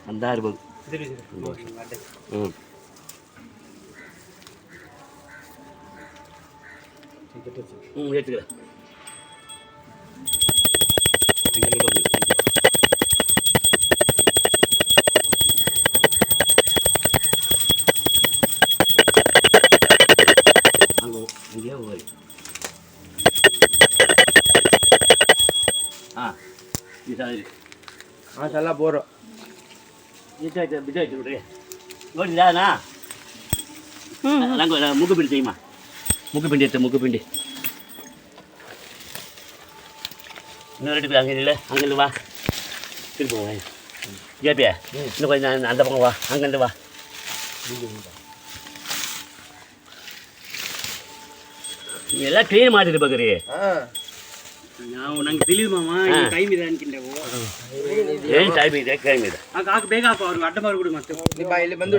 அந்த ஆறு எடுத்துக்கிறேன். அங்கேயே போய் நல்லா போகிறோம். ஓடிதாண்ணா முக்கு பிண்டி செய்யுமா? முக்கு பிண்டி எடுத்து முக்கு பிண்டி இன்னும் 2 பேர் அங்கே இல்லை. அங்கேருந்து வா, திருப்பி வாங்க ஜேபியா. இன்னும் கொஞ்சம் அந்த பக்கம் வா, அங்கேருந்து வா. நீ எல்லாம் க்ளீன் ಮಾಡಿದ್ರಿ ಬಗ್ರಿ. ನಾವು ನಂಗೆ ತಿಳಿಯುಮಮ್ಮ ಈ ಟೈಮ್ ಇದೆ ಅನ್ಕೊಂಡೆವು. ಏನು ಟೈಮ್ ಇದೆ? ಹಾಕು ಬೇಗ ಹಾಕು, ಅವ್ರಿಗೆ ಅಡ್ಡ ಮಾಡಿಬಿಡು ಮತ್ತೆ. ಇಲ್ಲಿ ಬಂದು